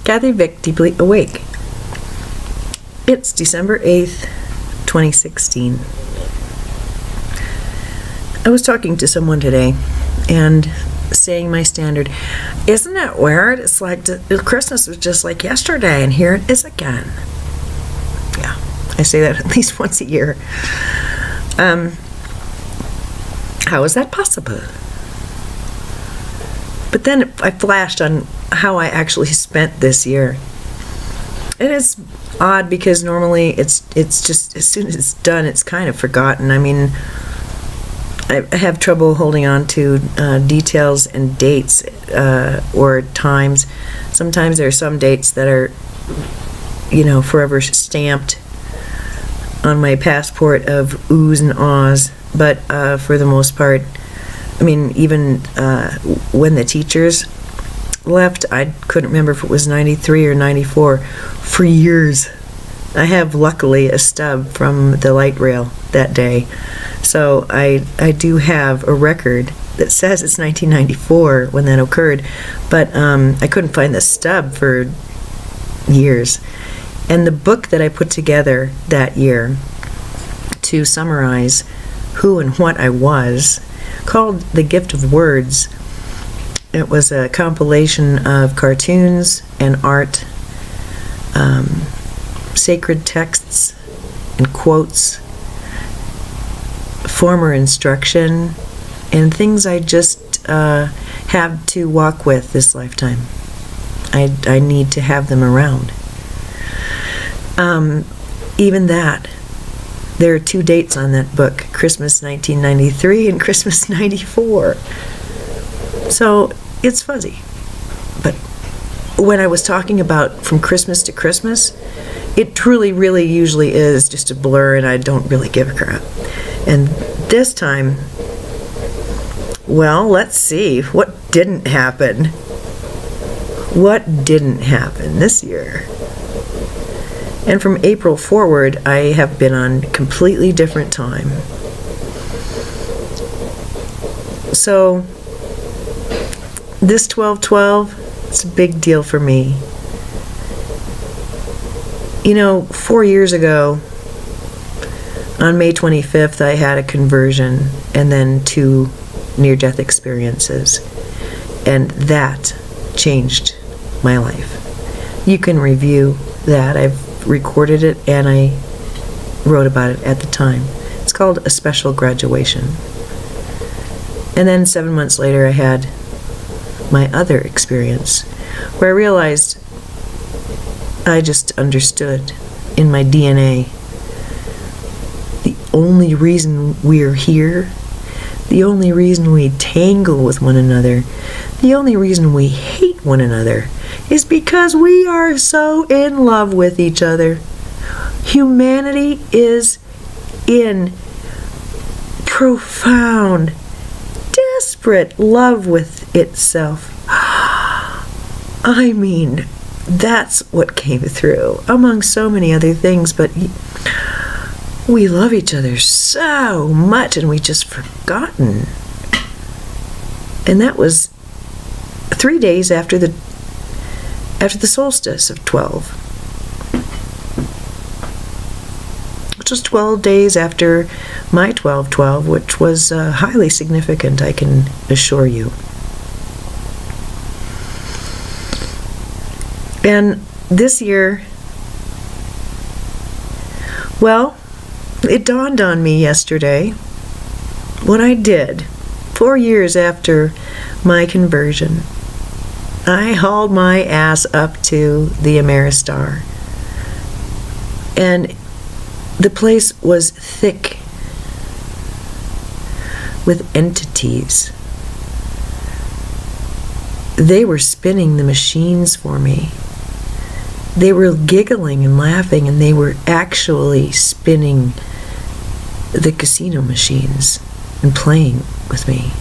Kathy Vick, Deeply Awake. It's December 8th, 2016. I was talking to someone today and saying my standard, isn't it weird? It's like Christmas was just like yesterday and here it is again. Yeah, I say that at least once a year. How is that possible? But then I flashed on how I actually spent this year. And it's odd because normally it's just as soon as it's done, it's kind of forgotten. I mean, I have trouble holding on to details and dates or times. Sometimes there are some dates that are, forever stamped on my passport of oohs and ahs. But for the most part, I mean, even when the teachers left, I couldn't remember if it was 93 or 94 for years. I have, luckily, a stub from the light rail that day. So I do have a record that says it's 1994 when that occurred, but I couldn't find the stub for years. And the book that I put together that year to summarize who and what I was, called The Gift of Words. It was a compilation of cartoons and art, sacred texts and quotes, former instruction, and things I just have to walk with this lifetime. I need to have them around. Even that, there are 2 dates on that book, Christmas 1993 and Christmas 94. So it's fuzzy. But when I was talking about from Christmas to Christmas, it truly, really usually is just a blur and I don't really give a crap. And this time, well, let's see. What didn't happen? What didn't happen this year? And from April forward, I have been on completely different time. So, this 12/12, it's a big deal for me. 4 years ago, on May 25th, I had a conversion and then 2 near-death experiences. And that changed my life. You can review that. I've recorded it and I wrote about it at the time. It's called A Special Graduation. And then 7 months later I had my other experience where I realized I just understood in my DNA the only reason we're here, the only reason we tangle with one another, the only reason we hate one another is because we are so in love with each other. Humanity is in profound, desperate love with itself. I mean, that's what came through, among so many other things, but we love each other so much and we just forgotten. And that was 3 days after the solstice of 12, which was 12 days after my 12/12, which was highly significant, I can assure you. And this year, well, it dawned on me yesterday what I did 4 years after my conversion. I hauled my ass up to the Ameristar. And the place was thick with entities. They were spinning the machines for me. They were giggling and laughing, and they were actually spinning the casino machines and playing with me.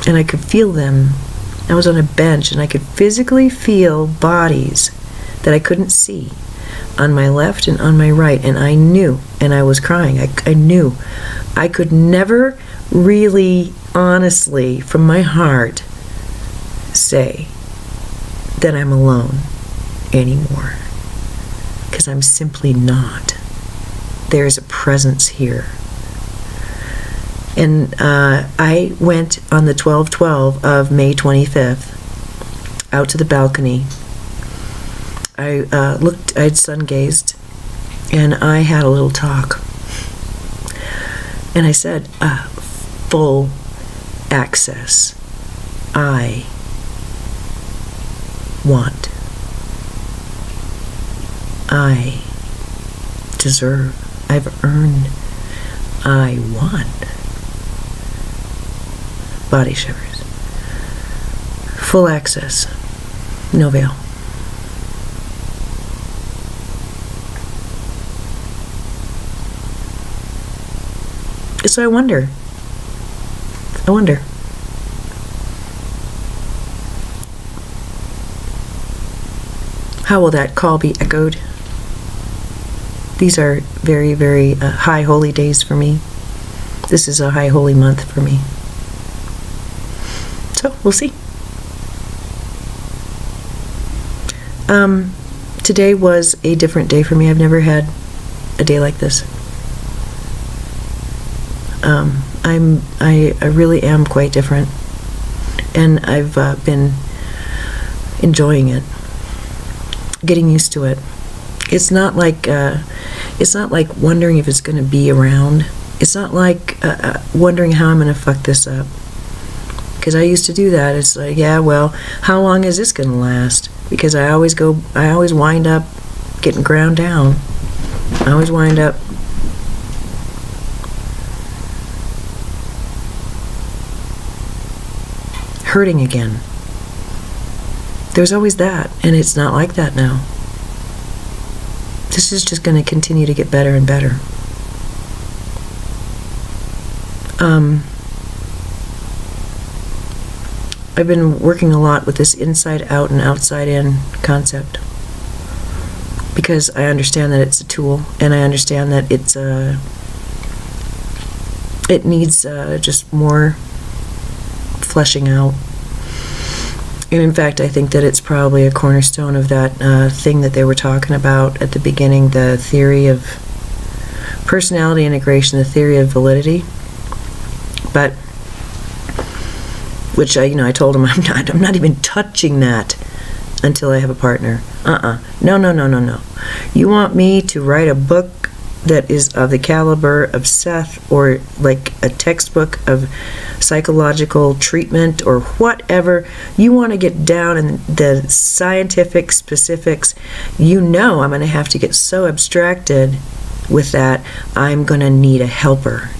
And I could feel them. I was on a bench and I could physically feel bodies that I couldn't see on my left and on my right, and I knew, and I was crying. I knew I could never really honestly from my heart say that I'm alone anymore, because I'm simply not. There's a presence here. And I went on the 12/12 of May 25th out to the balcony. I I'd sun-gazed, and I had a little talk. And I said, full access. I want. I deserve. I've earned. I want. Body shivers. Full access. No veil. So I wonder. How will that call be echoed? These are very, very high holy days for me. This is a high holy month for me. So, we'll see. Today was a different day for me. I've never had a day like this. I really am quite different, and I've been enjoying it, getting used to it. It's not like wondering if it's going to be around. It's not like wondering how I'm going to fuck this up, because I used to do that. It's like, yeah, well, how long is this going to last? Because I always wind up getting ground down. I always wind up hurting again. There's always that, and it's not like that now. This is just going to continue to get better and better. I've been working a lot with this inside out and outside in concept, because I understand that it's a tool, and I understand that it needs just more fleshing out. And in fact, I think that it's probably a cornerstone of that thing that they were talking about at the beginning, the theory of personality integration, the theory of validity. But, which I told him I'm not even touching that until I have a partner. No. You want me to write a book that is of the caliber of Seth, or like a textbook of psychological treatment or whatever? You want to get down in the scientific specifics? I'm going to have to get so abstracted with that. I'm going to need a helper.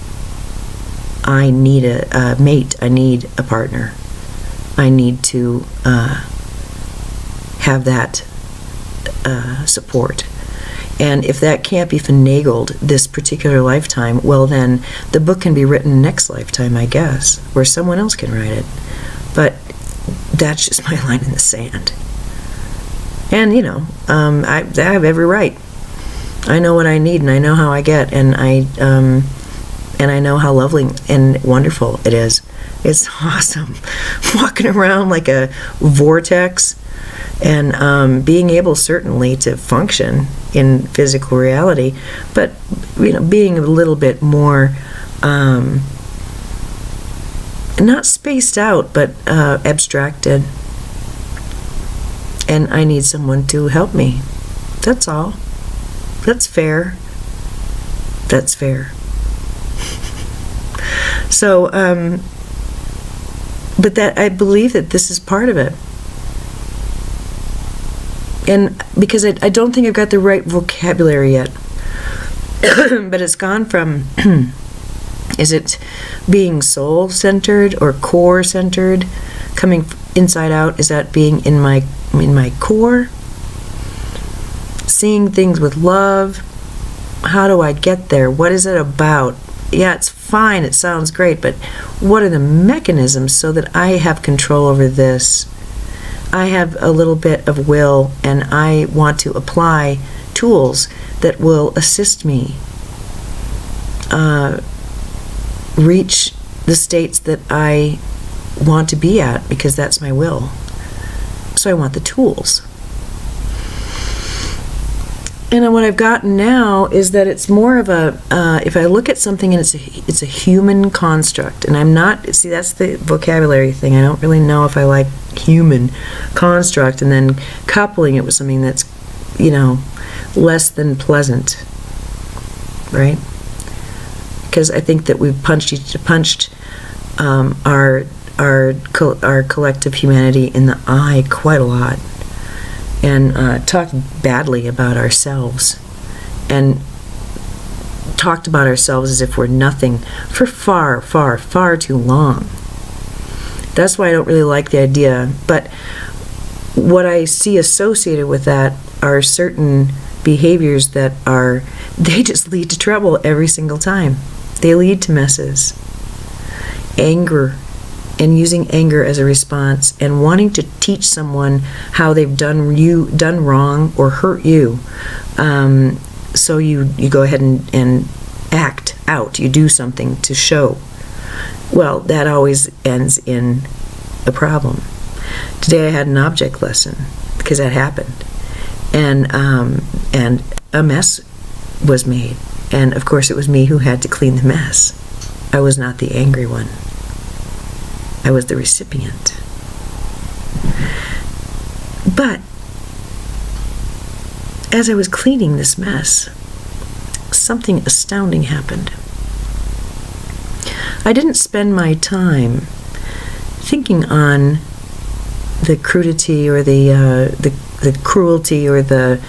I need a mate. I need a partner. I need to have that support. And if that can't be finagled this particular lifetime, well then the book can be written next lifetime, I guess, where someone else can write it. But that's just my line in the sand. And I have every right. I know what I need, and I know how I get, and I know how lovely and wonderful it is. It's awesome, walking around like a vortex, and being able certainly to function in physical reality, but being a little bit more not spaced out, but abstracted. And I need someone to help me. That's all. That's fair. That's fair. So, but that I believe that this is part of it. And because I don't think I've got the right vocabulary yet. But it's gone from, is it being soul-centered or core-centered? Coming inside out, is that being in my core? Seeing things with love? How do I get there? What is it about? Yeah, it's fine, it sounds great, but what are the mechanisms so that I have control over this? I have a little bit of will, and I want to apply tools that will assist me reach the states that I want to be at, because that's my will. So I want the tools. And what I've gotten now is that it's more of a, if I look at something and it's a human construct, and I'm not, see, that's the vocabulary thing. I don't really know if I like human construct, and then coupling it with something that's, less than pleasant, right? Because I think that we've punched our collective humanity in the eye quite a lot, and talked badly about ourselves, and talked about ourselves as if we're nothing for far, far, far too long. That's why I don't really like the idea. But what I see associated with that are certain behaviors that they just lead to trouble every single time. They lead to messes. Anger, and using anger as a response, and wanting to teach someone how they've done wrong or hurt you. So you go ahead and act out. You do something to show. Well, that always ends in a problem. Today I had an object lesson because that happened, and a mess was made, and of course it was me who had to clean the mess. I was not the angry one. I was the recipient. But as I was cleaning this mess, something astounding happened. I didn't spend my time thinking on the crudity or the cruelty or the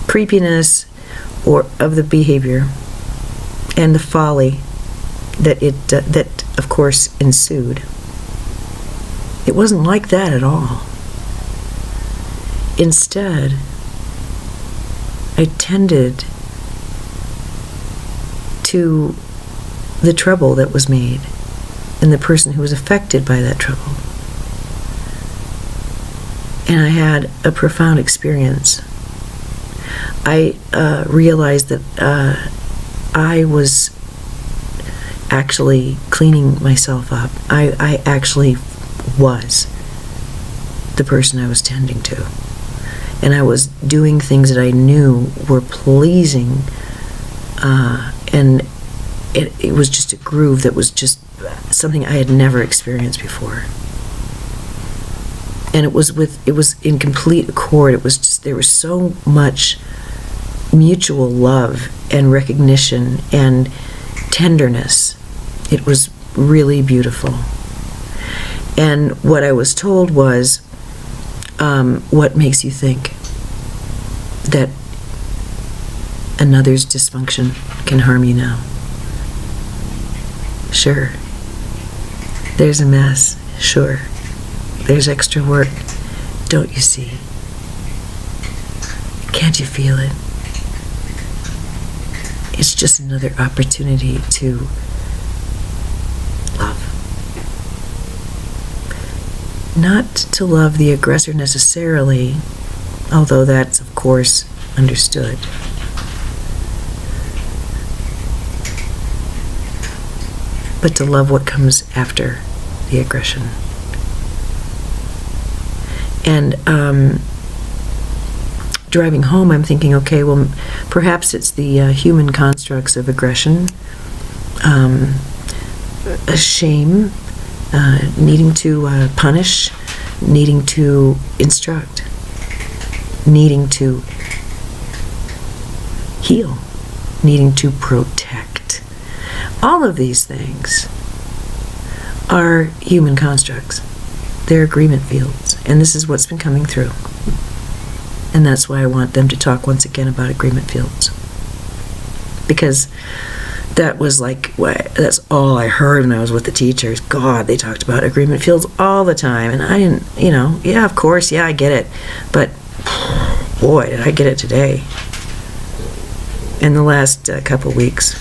creepiness of the behavior and the folly that of course ensued. It wasn't like that at all. Instead, I tended to the trouble that was made and the person who was affected by that trouble. And I had a profound experience. I realized that I was actually cleaning myself up. I actually was the person I was tending to. And I was doing things that I knew were pleasing, and it was just a groove that was just something I had never experienced before. And it was in complete accord. It was just, there was so much mutual love and recognition and tenderness. It was really beautiful. And what I was told was, what makes you think that another's dysfunction can harm you now? Sure. There's a mess. Sure. There's extra work. Don't you see? Can't you feel it? It's just another opportunity to love. Not to love the aggressor necessarily, although that's, of course, understood. But to love what comes after the aggression. And driving home, I'm thinking, okay, well, perhaps it's the human constructs of aggression, a shame, needing to punish, needing to instruct, needing to heal, needing to protect. All of these things are human constructs. They're agreement fields, and this is what's been coming through. And that's why I want them to talk once again about agreement fields. Because that was like, that's all I heard when I was with the teachers. God, they talked about agreement fields all the time. And I didn't, yeah, of course, yeah, I get it. But, boy, did I get it today. In the last couple weeks.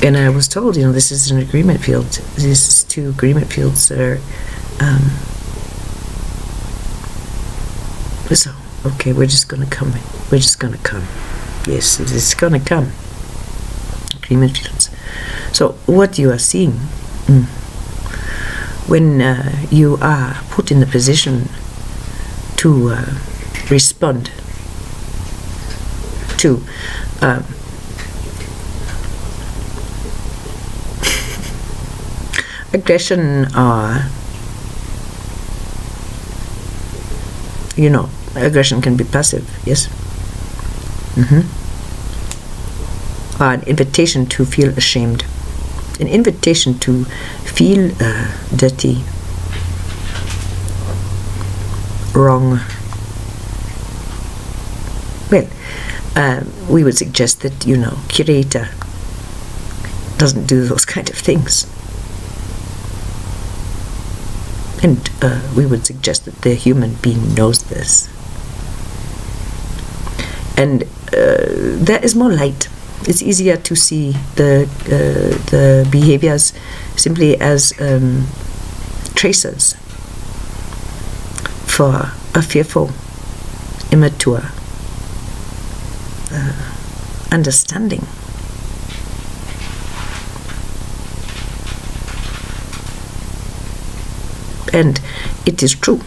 And I was told, this is an agreement field. This is two agreement fields that are, so, okay, we're just going to come. We're just going to come. Yes, it's going to come. Agreement fields. So, what you are seeing when you are put in the position to respond to aggression, or aggression can be passive, yes, or an invitation to feel ashamed, an invitation to feel dirty, wrong. Well, we would suggest that curator doesn't do those kind of things, and we would suggest that the human being knows this, and there is more light. It's easier to see the behaviors simply as tracers for a fearful, immature understanding. And it is true.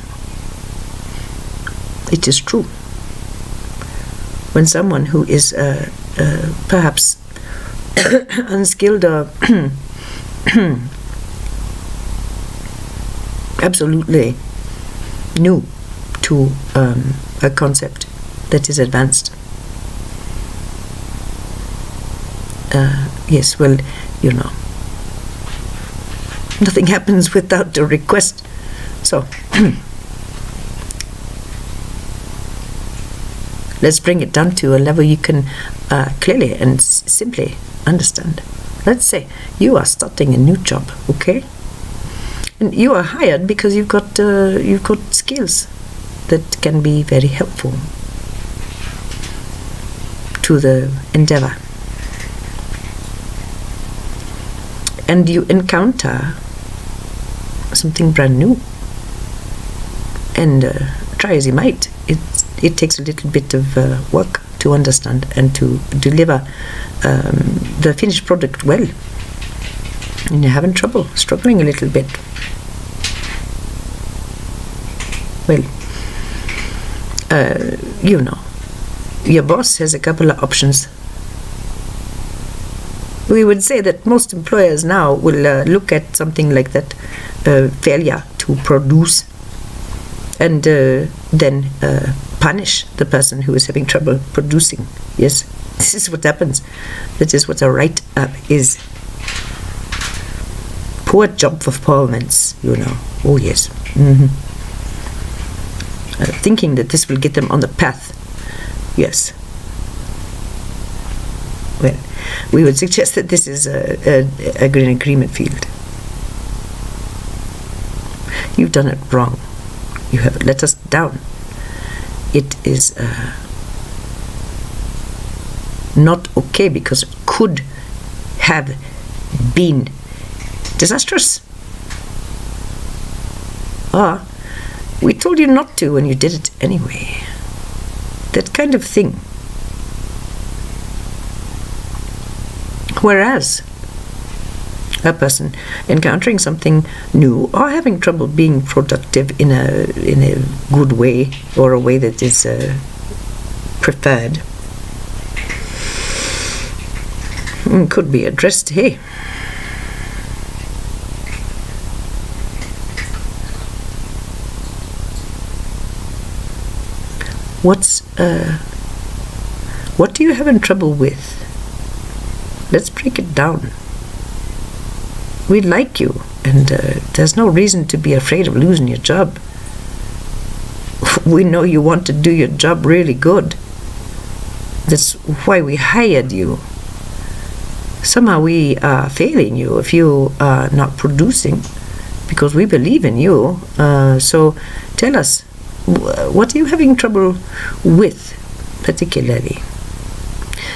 It is true. When someone who is perhaps unskilled or absolutely new to a concept that is advanced, yes, well, nothing happens without a request. So let's bring it down to a level you can clearly and simply understand. Let's say you are starting a new job, okay? And you are hired because you've got skills that can be very helpful to the endeavor. And you encounter something brand new, and try as you might, it takes a little bit of work to understand and to deliver the finished product well, and you're having trouble, struggling a little bit. Well, your boss has a couple of options. We would say that most employers now will look at something like that, failure to produce, and then punish the person who is having trouble producing. Yes, this is what happens. That is what a write-up is. Poor job performance, Oh yes. Thinking that this will get them on the path. Yes. Well, we would suggest that this is a green agreement field. You've done it wrong. You have let us down. It is not okay because it could have been disastrous. Or we told you not to and you did it anyway. That kind of thing. Whereas a person encountering something new or having trouble being productive in a good way, or a way that is preferred, could be addressed. Hey, what do you have in trouble with? Let's break it down. We like you, and there's no reason to be afraid of losing your job. We know you want to do your job really good. That's why we hired you. Somehow we are failing you if you are not producing, because we believe in you. So tell us, what are you having trouble with particularly?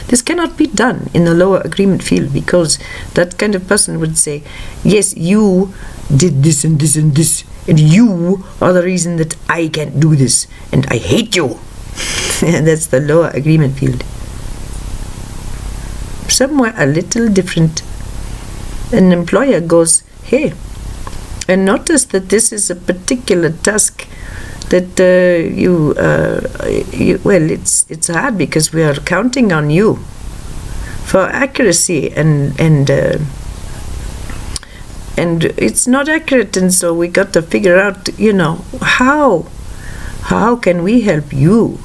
This cannot be done in the lower agreement field, because that kind of person would say, yes, you did this and this and this, and you are the reason that I can't do this, and I hate you. And that's the lower agreement field. Somewhere a little different. An employer goes, hey, And notice that this is a particular task that it's hard because we are counting on you for accuracy, and it's not accurate, and so we got to figure out, how can we help you?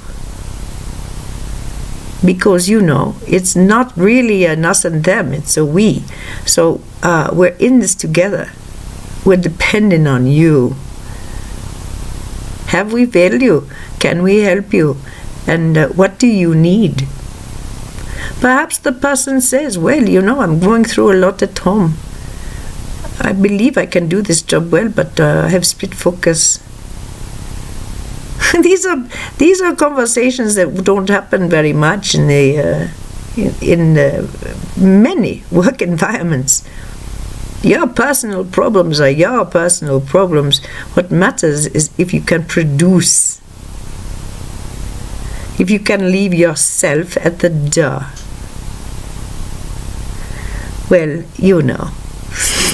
Because it's not really an us and them, it's a we. So we're in this together. We're depending on you. Have we failed you? Can we help you? And what do you need? Perhaps the person says, well, I'm going through a lot at home. I believe I can do this job well, but I have split focus. These are conversations that don't happen very much in many work environments. Your personal problems are your personal problems. What matters is if you can produce, if you can leave yourself at the door. Well,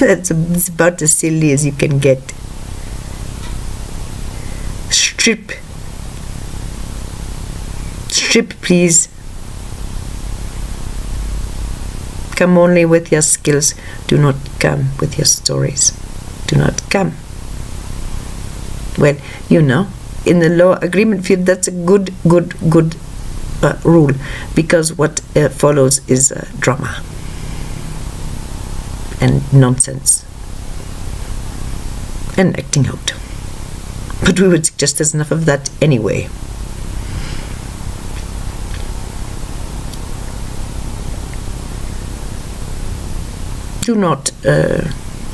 it's about as silly as you can get. Strip, please. Come only with your skills. Do not come with your stories. Do not come. Well, in the law agreement field, that's a good rule, because what follows is drama and nonsense and acting out. But we would suggest there's enough of that anyway. Do not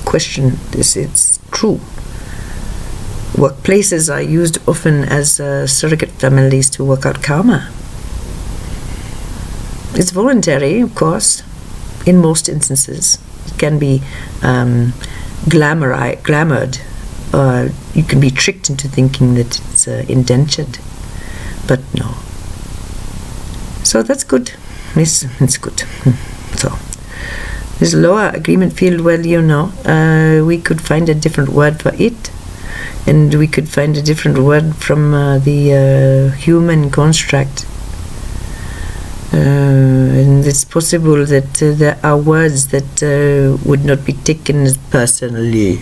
question this, it's true. Workplaces are used often as surrogate families to work out karma. It's voluntary, of course, in most instances. It can be glamoured, or you can be tricked into thinking that it's indentured, but no. So that's good. Yes, it's good. So this lower agreement field, well, we could find a different word for it, and we could find a different word from the human construct. And it's possible that there are words that would not be taken as personally.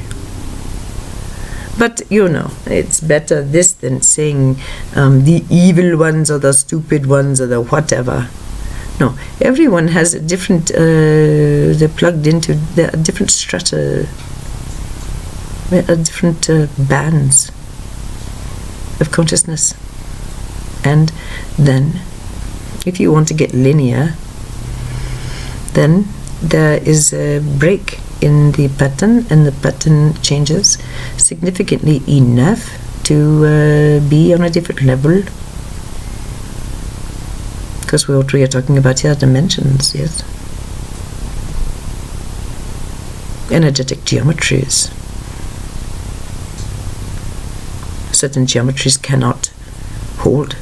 But, it's better this than saying the evil ones or the stupid ones or the whatever. No, everyone has a different, they're plugged into, there are different strata, there are different bands of consciousness. And then, if you want to get linear, then there is a break in the pattern, and the pattern changes significantly enough to be on a different level. Because what we are talking about here are dimensions, yes. Energetic geometries. Certain geometries cannot hold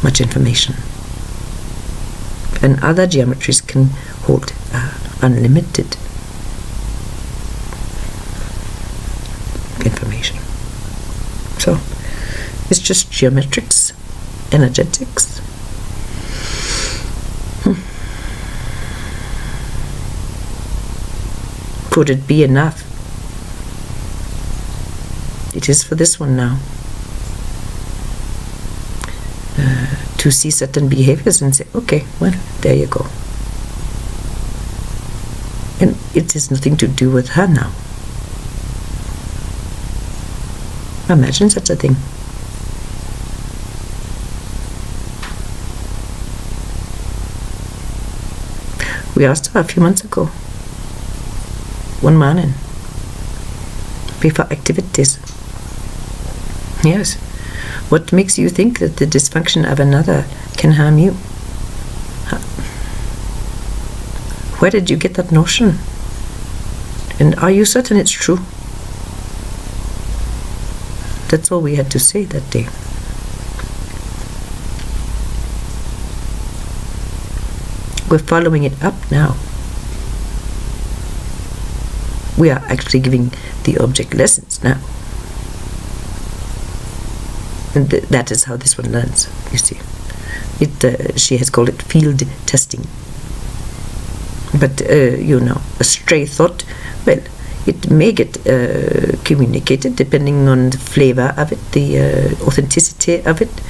much information, and other geometries can hold unlimited information. So it's just geometrics, energetics. Could it be enough? It is for this one now. To see certain behaviors and say, okay, well, there you go. And it has nothing to do with her now. Imagine such a thing. We asked her a few months ago, one morning, before activities. Yes. What makes you think that the dysfunction of another can harm you? Where did you get that notion? And are you certain it's true? That's all we had to say that day. We're following it up now. We are actually giving the object lessons now. And that is how this one learns, you see. She has called it field testing. But, a stray thought, well, it may get communicated depending on the flavor of it, the authenticity of it,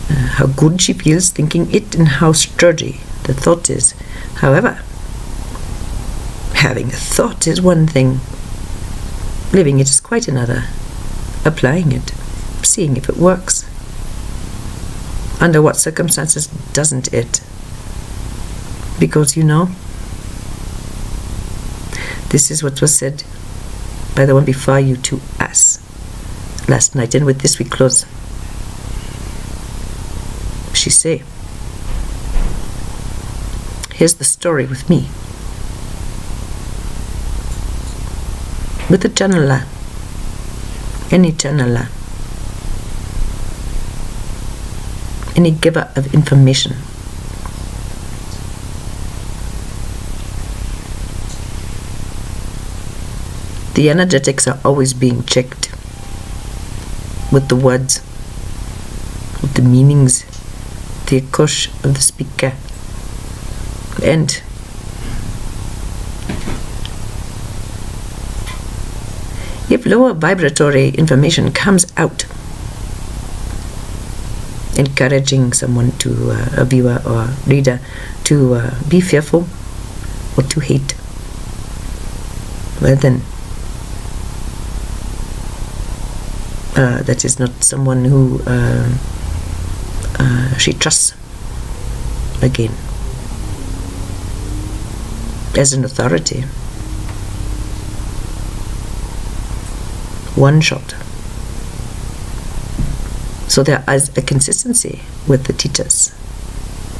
how good she feels thinking it, and how sturdy the thought is. However, having a thought is one thing. Living it is quite another. Applying it, seeing if it works. Under what circumstances doesn't it? Because this is what was said by the one before you to us last night, and with this we close. She say, here's the story with me. With a channeler, any channeler, any giver of information, the energetics are always being checked with the words, with the meanings, the akush of the speaker. And if lower vibratory information comes out, encouraging someone to, a viewer or reader, to be fearful or to hate, well then, that is not someone who she trusts again as an authority. One shot. So there is a consistency with the teachers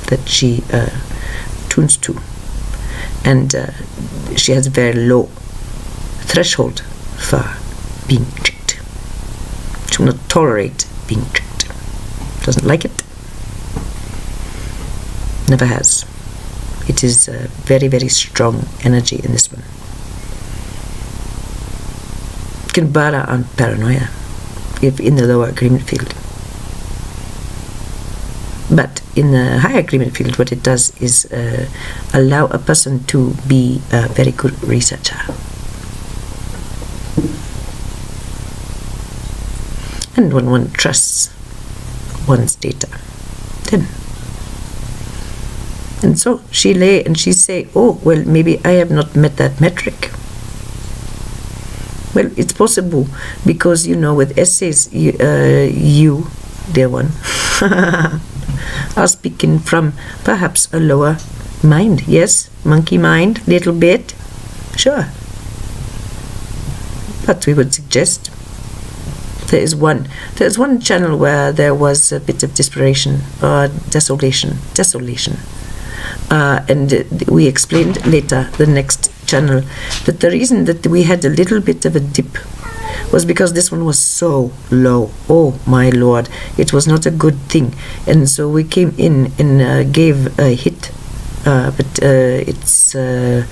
that she tunes to, and she has a very low threshold for being tricked. She will not tolerate being tricked. Doesn't like it. Never has. It is a very, very strong energy in this one. Can border on paranoia if in the lower agreement field. But in the higher agreement field, what it does is allow a person to be a very good researcher. And when one trusts one's data, then. And so she lay and she say, oh, well, maybe I have not met that metric. Well, it's possible because, with essays, you, dear one, are speaking from perhaps a lower mind. Yes, monkey mind, little bit, sure. But we would suggest there's one channel where there was a bit of desperation or desolation. And we explained later, the next channel, that the reason that we had a little bit of a dip was because this one was so low. Oh my Lord, it was not a good thing. And so we came in and gave a hit, but it's to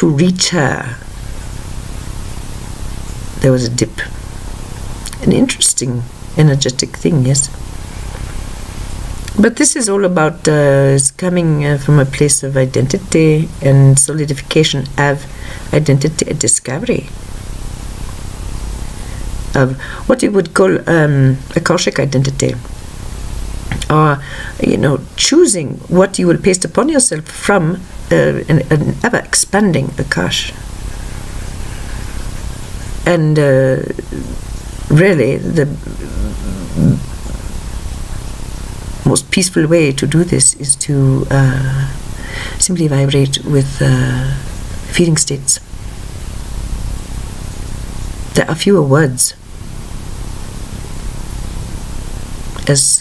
reach her. There was a dip. An interesting energetic thing, yes. But this is all about coming from a place of identity and solidification of identity and discovery of what you would call Akashic identity, or choosing what you will paste upon yourself from an ever expanding Akash. And really the most peaceful way to do this is to simply vibrate with feeling states. There are fewer words as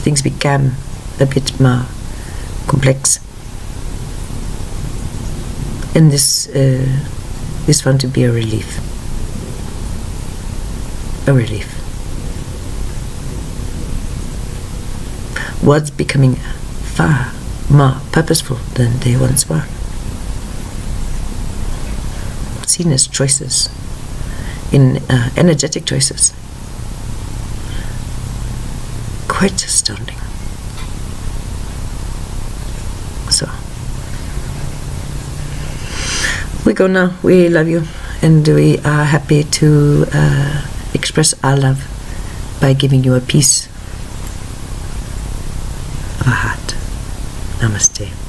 things become a bit more complex, and this is found to be a relief. A relief. Words becoming far more purposeful than they once were. seen as choices, in energetic choices. Quite astounding. So, we go now. We love you, and we are happy to express our love by giving you a piece of our heart. Namaste.